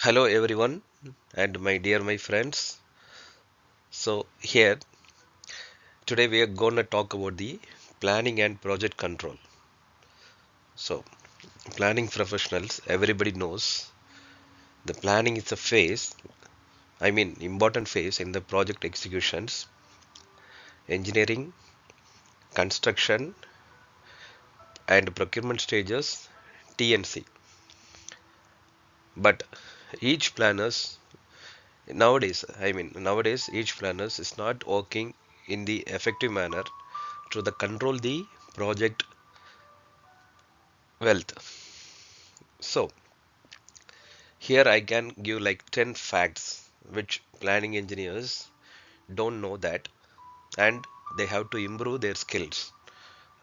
Hello everyone and my friends. So here today we are going to talk about the planning and project control. So planning professionals, everybody knows the planning is a phase, important phase in the project executions, engineering, construction and procurement stages, TNC. But each planners nowadays each planners is not working in the effective manner to the control the project wealth. So here I can give like 10 facts which planning engineers don't know that, and they have to improve their skills,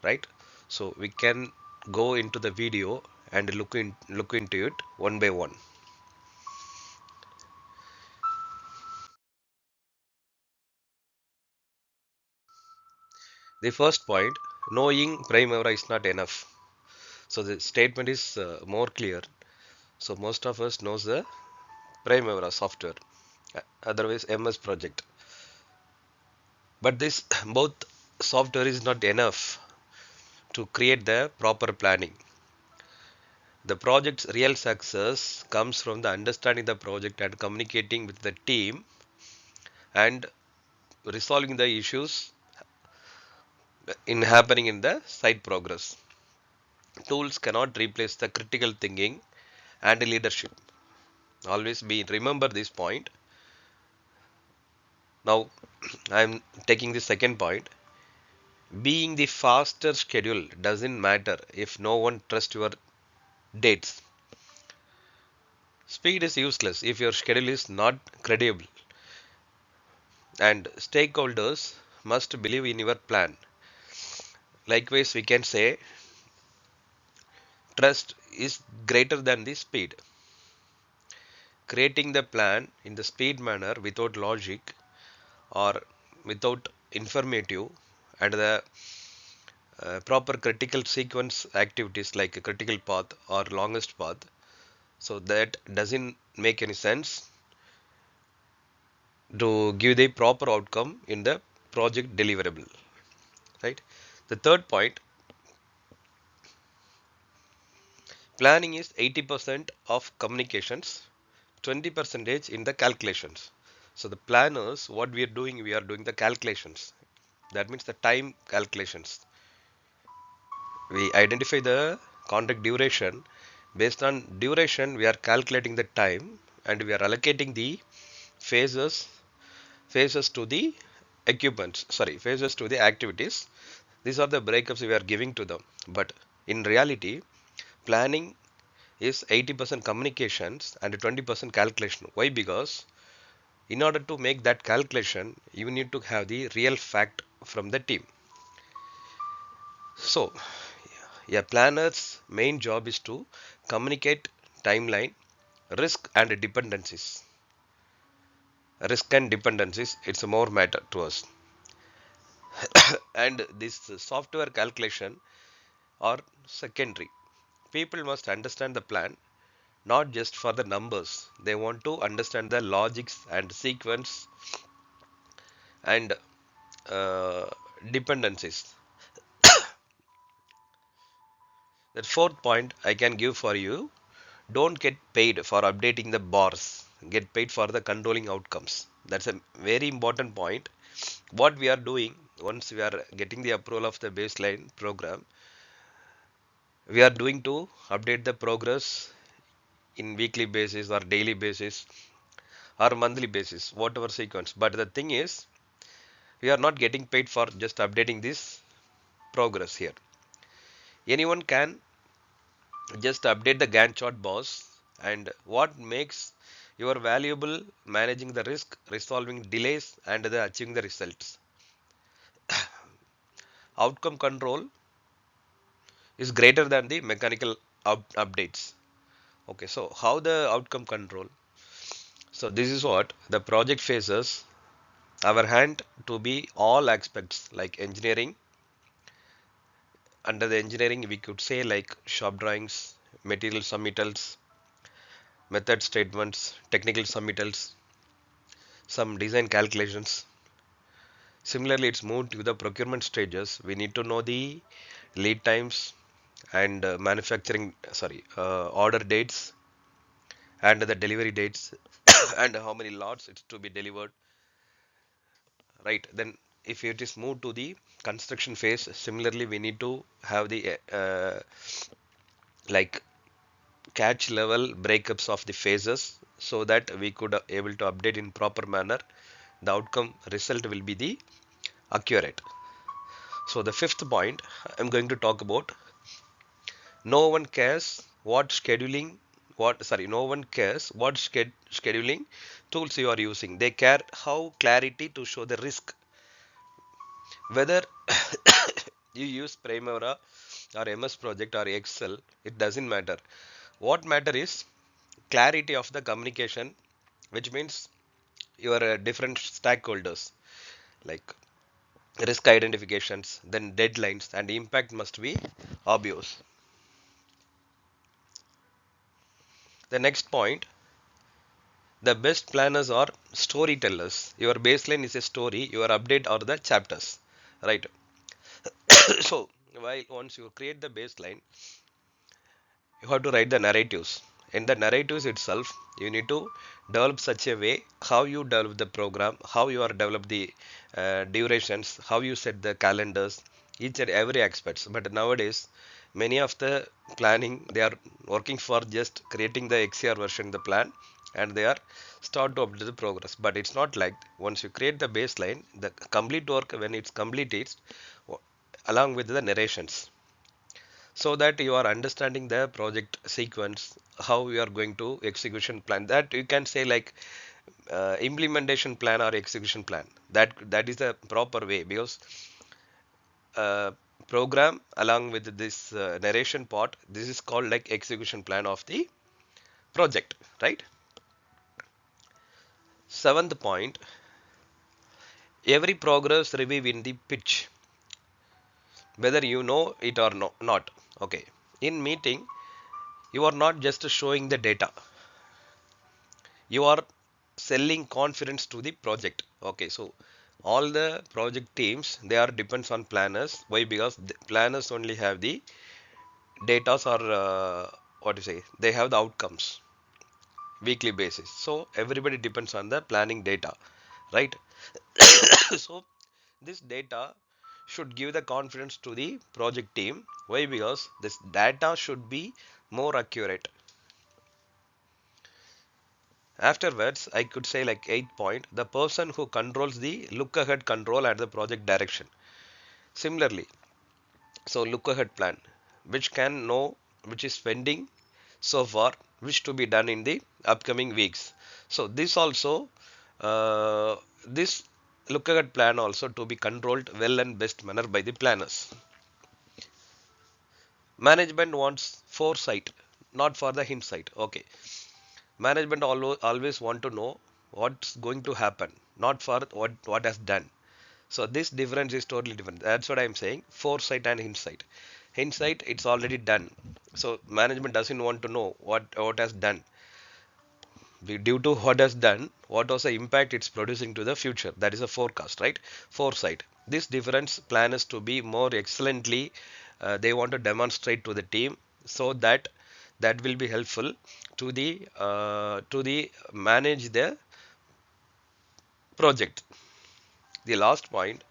right? So we can go into the video and look into it one by one. The first point, knowing Primavera is not enough. So the statement is more clear. So most of us knows the Primavera software, otherwise MS project. But this both software is not enough to create the proper planning. The project's real success comes from the understanding the project and communicating with the team and resolving the issues in happening in the site progress. Tools cannot replace the critical thinking and leadership. Always be remember this point. Now I am taking the second point. Being the faster schedule doesn't matter if no one trusts your dates. Speed is useless if your schedule is not credible, and stakeholders must believe in your plan. Likewise, we can say trust is greater than the speed. Creating the plan in the speed manner without logic or without informative and the proper critical sequence activities like a critical path or longest path, so that doesn't make any sense to give the proper outcome in the project deliverable, right? The third point, planning is 80% of communications, 20% in the calculations. So the planners, what we are doing the calculations. That means the time calculations. We identify the contract duration. Based on duration, we are calculating the time and we are allocating the phases phases to the phases to the activities. These are the breakups we are giving to them. But in reality, planning is 80% communications and 20% calculation. Why? Because in order to make that calculation, you need to have the real fact from the team. So, a planner's main job is to communicate timeline, risk and dependencies. Risk and dependencies, it's a more matter to us. And this software calculation are secondary. People must understand the plan, not just for the numbers. They want to understand the logics and sequence and uh, dependencies. The fourth point I can give for you, don't get paid for updating the bars, get paid for the controlling outcomes. That's a very important point. What we are doing once we are getting the approval of the baseline program, we are doing to update the progress in weekly basis or daily basis or monthly basis, whatever sequence. But the thing is, we are not getting paid for just updating this progress here. Anyone can just update the Gantt chart boss, and what makes your valuable managing the risk, resolving delays and the achieving the results. Outcome control is greater than the mechanical updates. Okay, so how the outcome control? So this is what the project faces our hand to be all aspects like engineering. Under the engineering, we could say like shop drawings, material submittals, method statements, technical submittals, some design calculations. Similarly, it's moved to the procurement stages. We need to know the lead times and order dates and the delivery dates and how many lots it's to be delivered, right? Then if it is moved to the construction phase, similarly we need to have the like catch level breakups of the phases so that we could able to update in proper manner. The outcome result will be the accurate. So the fifth point I'm going to talk about, no one cares what scheduling what sorry no one cares what scheduling tools you are using. They care how clarity to show the risk, whether you use Primavera or MS Project or Excel, it doesn't matter. What matter is clarity of the communication, which means your different stakeholders, like risk identifications, then deadlines, and impact must be obvious. The next point, the best planners are storytellers. Your baseline is a story, your update are the chapters, right? So, while once you create the baseline, you have to write the narratives. In the narratives itself, you need to develop such a way how you develop the program, how you are develop the durations, how you set the calendars, each and every aspects. But nowadays many of the planning, they are working for just creating the XR version the plan, and they are start to update the progress. But it's not like, once you create the baseline, the complete work when it's completed along with the narrations, so that you are understanding the project sequence, how you are going to execution plan, that you can say like implementation plan or execution plan. That is the proper way, because uh, program along with this narration part, this is called like execution plan of the project, right? Seventh point, every progress review in the pitch, whether you know it or not. Okay, in meeting you are not just showing the data, you are selling confidence to the project. Okay, so all the project teams, they are depends on planners. Why? Because the planners only have the data, or what to say, they have the outcomes weekly basis, so everybody depends on the planning data, right? So this data should give the confidence to the project team. Why? Because this data should be more accurate. Afterwards, I could say like eighth point, the person who controls the look ahead control and the project direction. Similarly, so look ahead plan, which can know which is pending so far, which to be done in the upcoming weeks. So this also, this look ahead plan also to be controlled well and best manner by the planners. Management wants foresight, not for the hindsight. Okay, management always want to know what's going to happen, not for what has done. So this difference is totally different. That's what I'm saying. Foresight and hindsight. Hindsight, it's already done. So management doesn't want to know what has done. Due to what has done, what was the impact it's producing to the future. That is a forecast, right? Foresight. This difference plan is to be more excellently. They want to demonstrate to the team, so that that will be helpful to the manage the project. The last point,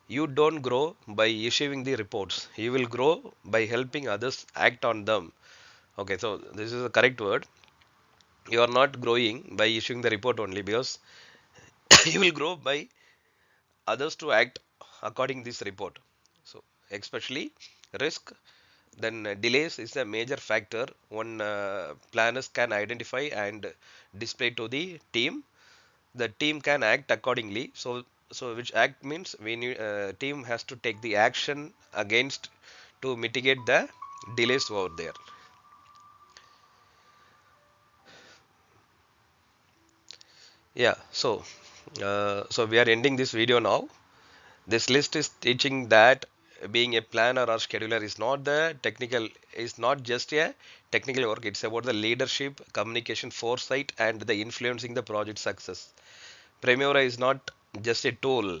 you don't grow by issuing the reports. You will grow by helping others act on them. Okay, so this is the correct word. You are not growing by issuing the report only, because you will grow by others to act according this report. So especially risk, then delays is a major factor one planners can identify and display to the team. The team can act accordingly. So which act means we need team has to take the action against to mitigate the delays over there. Yeah, so we are ending this video now. This list is teaching that being a planner or scheduler is not the technical, is not just a technical work. It's about the leadership, communication, foresight, and the influencing the project success. Primavera is not just a tool.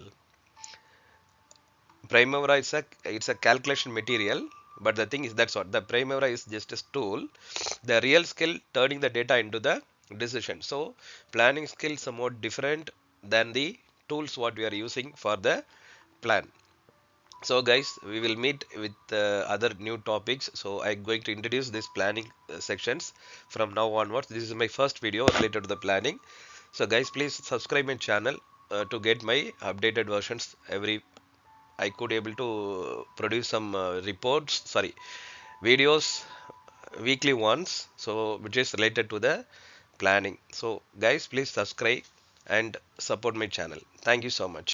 Primavera is a, it's a calculation material, but the thing is that's what the Primavera is, just a tool. The real skill turning the data into the decision. So planning skill is somewhat different than the tools what we are using for the plan. So guys, we will meet with other new topics. So I'm going to introduce this planning sections from now onwards. This is my first video related to the planning. So guys, please subscribe my channel to get my updated versions every. I could able to produce some reports, sorry, videos weekly once. So which is related to the planning. So guys, please subscribe and support my channel. Thank you so much.